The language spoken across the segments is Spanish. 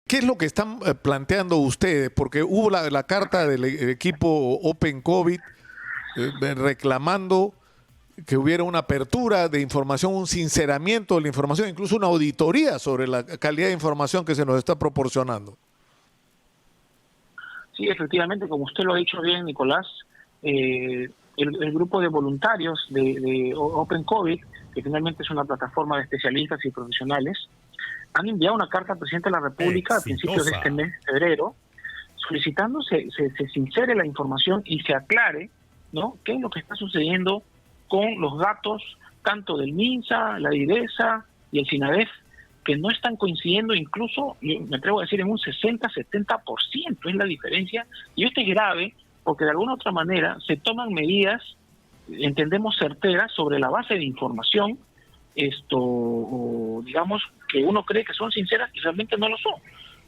¿Qué es lo que están planteando ustedes? Porque hubo la carta del equipo Open COVID reclamando que hubiera una apertura de información, un sinceramiento de la información, incluso una auditoría sobre la calidad de información que se nos está proporcionando. Sí, efectivamente, como usted lo ha dicho bien, Nicolás, el grupo de voluntarios de Open COVID, que finalmente es una plataforma de especialistas y profesionales, han enviado una carta al presidente de la República a principios de este mes, de febrero, solicitando se sincere la información y se aclare, ¿no?, qué es lo que está sucediendo con los datos tanto del MINSA, la IDESA y el SINADEF, que no están coincidiendo, incluso, yo me atrevo a decir, en un 60-70% es la diferencia, y esto es grave porque de alguna u otra manera se toman medidas, entendemos, certeras sobre la base de información, digamos, que uno cree que son sinceras y realmente no lo son.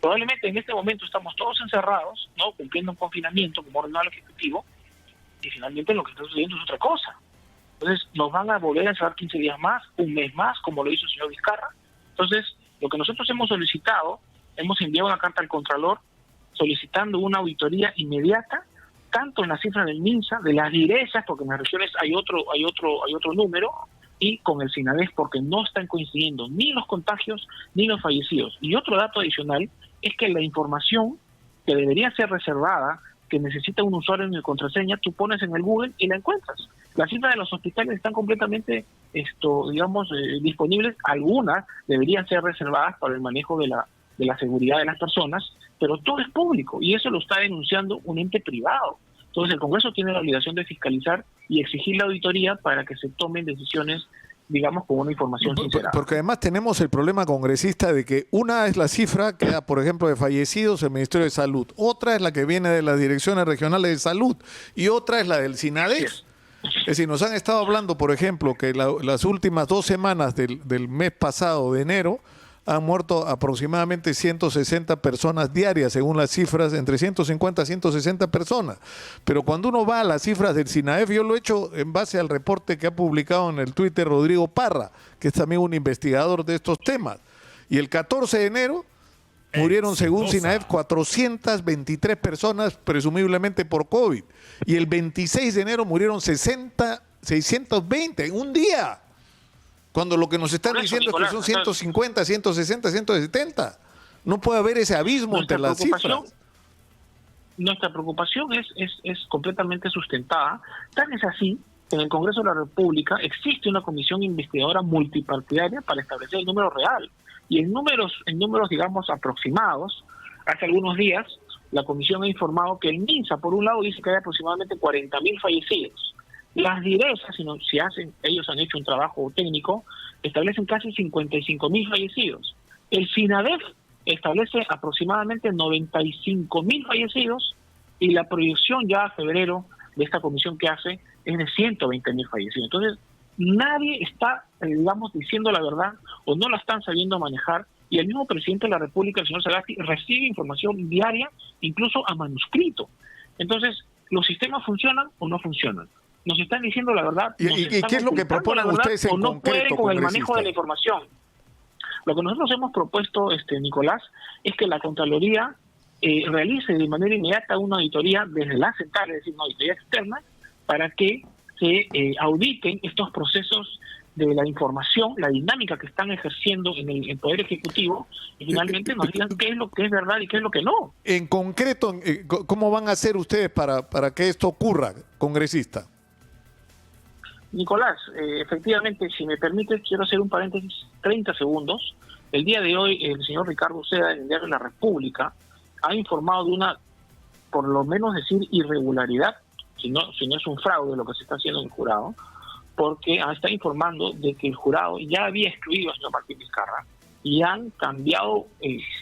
Probablemente en este momento estamos todos encerrados, ¿no?, cumpliendo un confinamiento como ordenado ejecutivo, y finalmente lo que está sucediendo es otra cosa. Entonces nos van a volver a encerrar 15 días más, un mes más, como lo hizo el señor Vizcarra. Entonces, lo que nosotros hemos solicitado, hemos enviado una carta al Contralor solicitando una auditoría inmediata, tanto en la cifra del MINSA, de las direzas, porque en las regiones hay otro número, y con el SINADEF, porque no están coincidiendo ni los contagios ni los fallecidos. Y otro dato adicional es que la información que debería ser reservada, que necesita un usuario en el contraseña, tú pones en el Google y la encuentras. Las cifras de los hospitales están completamente, disponibles. Algunas deberían ser reservadas para el manejo de la seguridad de las personas, pero todo es público y eso lo está denunciando un ente privado. Entonces el Congreso tiene la obligación de fiscalizar y exigir la auditoría para que se tomen decisiones, digamos, con una información sincera. Porque además tenemos el problema congresista de que una es la cifra que da, por ejemplo, de fallecidos el Ministerio de Salud, otra es la que viene de las direcciones regionales de salud y otra es la del SINADEF. Es decir, nos han estado hablando, por ejemplo, que las últimas 2 semanas del mes pasado, de enero, han muerto aproximadamente 160 personas diarias, según las cifras, entre 150 a 160 personas. Pero cuando uno va a las cifras del SINADEF, yo lo he hecho en base al reporte que ha publicado en el Twitter Rodrigo Parra, que es también un investigador de estos temas. Y el 14 de enero murieron, según SINADEF, 423 personas, presumiblemente por COVID. Y el 26 de enero murieron 620 en un día. Cuando lo que nos están diciendo es que son 150, 160, 170. No puede haber ese abismo entre las cifras. Nuestra preocupación es completamente sustentada. Tan es así que en el Congreso de la República existe una comisión investigadora multipartidaria para establecer el número real. Y en números, digamos, aproximados, hace algunos días, la comisión ha informado que el MINSA, por un lado, dice que hay aproximadamente 40.000 fallecidos. Las direzas, ellos han hecho un trabajo técnico, establecen casi 55.000 fallecidos. El SINADEF establece aproximadamente 95.000 fallecidos y la proyección ya a febrero de esta comisión que hace es de 120.000 fallecidos. Entonces, nadie está, digamos, diciendo la verdad o no la están sabiendo manejar, y el mismo presidente de la República, el señor Sagasti, recibe información diaria, incluso a manuscrito. Entonces, ¿los sistemas funcionan o no funcionan? Nos están diciendo la verdad. ¿Y qué es lo que proponen ustedes en concreto, o no pueden con el manejo de la información? Lo que nosotros hemos propuesto, Nicolás, es que la Contraloría realice de manera inmediata una auditoría desde la central, es decir, una auditoría externa, para que se auditen estos procesos de la información, la dinámica que están ejerciendo en el Poder Ejecutivo, y finalmente nos digan qué es lo que es verdad y qué es lo que no. En concreto, ¿cómo van a hacer ustedes para que esto ocurra, congresista? Nicolás, efectivamente, si me permite, quiero hacer un paréntesis, 30 segundos. El día de hoy, el señor Ricardo Uceda, en el diario La República, ha informado de una, por lo menos decir, irregularidad, si no es un fraude lo que se está haciendo en el jurado, porque está informando de que el jurado ya había excluido al señor Martín Vizcarra y han cambiado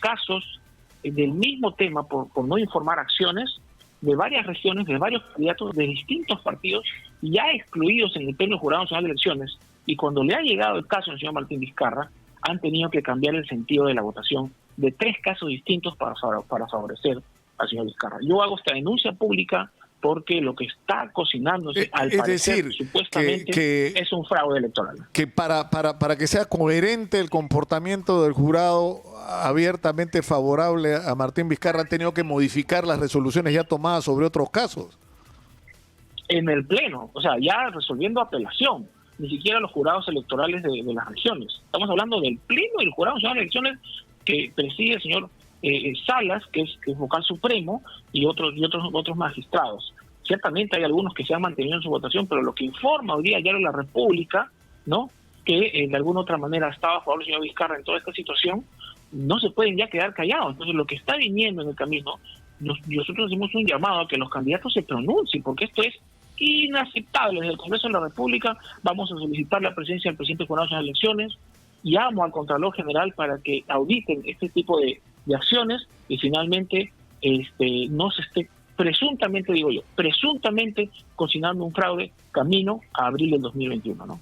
casos del mismo tema por no informar acciones de varias regiones, de varios candidatos de distintos partidos, ya excluidos en el Pleno Jurado Nacional de Elecciones, y cuando le ha llegado el caso al señor Martín Vizcarra, han tenido que cambiar el sentido de la votación de 3 casos distintos para favorecer al señor Vizcarra. Yo hago esta denuncia pública porque lo que está cocinándose, al es parecer, decir, supuestamente, es un fraude electoral. Que para que sea coherente el comportamiento del jurado abiertamente favorable a Martín Vizcarra, han tenido que modificar las resoluciones ya tomadas sobre otros casos. En el Pleno, o sea, ya resolviendo apelación, ni siquiera los jurados electorales de las regiones. Estamos hablando del Pleno y el Jurado Nacional de Elecciones que preside el señor Salas, que es vocal supremo, y otros magistrados. Ciertamente hay algunos que se han mantenido en su votación, pero lo que informa hoy día el Diario de la República, ¿no?, que de alguna otra manera estaba a favor del señor Vizcarra en toda esta situación, no se pueden ya quedar callados. Entonces, lo que está viniendo en el camino, nosotros hacemos un llamado a que los candidatos se pronuncien, porque esto es inaceptable. Desde el Congreso de la República vamos a solicitar la presencia del presidente Jurado de las Elecciones, llamo al Contralor General para que auditen este tipo de acciones y finalmente no se esté presuntamente cocinando un fraude camino a abril del 2021, ¿no?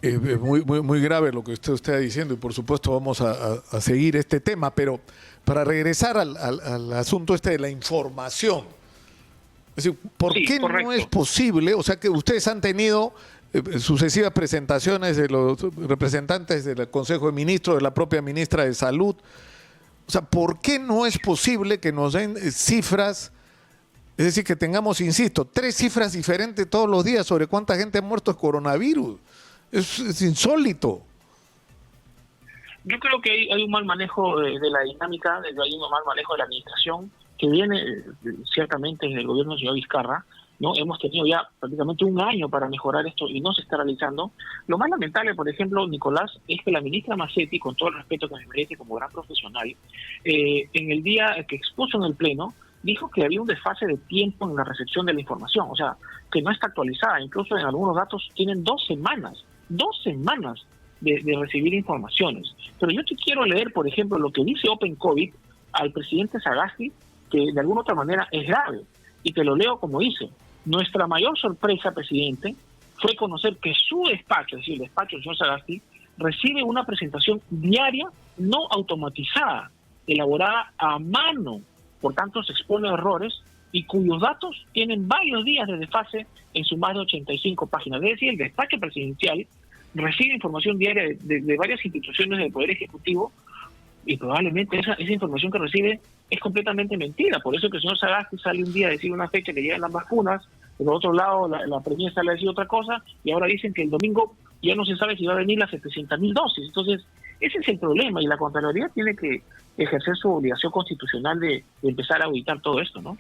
Es muy grave lo que usted está diciendo y por supuesto vamos a seguir este tema, pero para regresar al asunto de la información, es decir, ¿por qué correcto. no es posible? O sea, que ustedes han tenido sucesivas presentaciones de los representantes del Consejo de Ministros, de la propia ministra de Salud. O sea, ¿por qué no es posible que nos den cifras? Es decir, que tengamos, insisto, 3 cifras diferentes todos los días sobre cuánta gente ha muerto de coronavirus. Es insólito. Yo creo que hay un mal manejo de la dinámica, hay un mal manejo de la administración que viene ciertamente en el gobierno del señor Vizcarra, ¿no? Hemos tenido ya prácticamente un año para mejorar esto y no se está realizando. Lo más lamentable, por ejemplo, Nicolás, es que la ministra Macetti, con todo el respeto que me merece como gran profesional, en el día que expuso en el Pleno, dijo que había un desfase de tiempo en la recepción de la información, o sea, que no está actualizada. Incluso en algunos datos tienen 2 semanas de recibir informaciones. Pero yo te quiero leer, por ejemplo, lo que dice Open COVID al presidente Sagasti, que de alguna otra manera es grave, y te lo leo como dice: nuestra mayor sorpresa, presidente, fue conocer que su despacho, es decir, el despacho del señor Sagasti, recibe una presentación diaria no automatizada, elaborada a mano, por tanto se expone a errores y cuyos datos tienen varios días de desfase en sus más de 85 páginas. Es decir, el despacho presidencial recibe información diaria de varias instituciones del Poder Ejecutivo y probablemente esa información que recibe es completamente mentira. Por eso que el señor Sagasti sale un día a decir una fecha que llegan las vacunas, por otro lado la Premier sale a decir otra cosa y ahora dicen que el domingo ya no se sabe si va a venir las 700.000 dosis. Entonces, ese es el problema y la Contraloría tiene que ejercer su obligación constitucional de empezar a auditar todo esto, ¿no?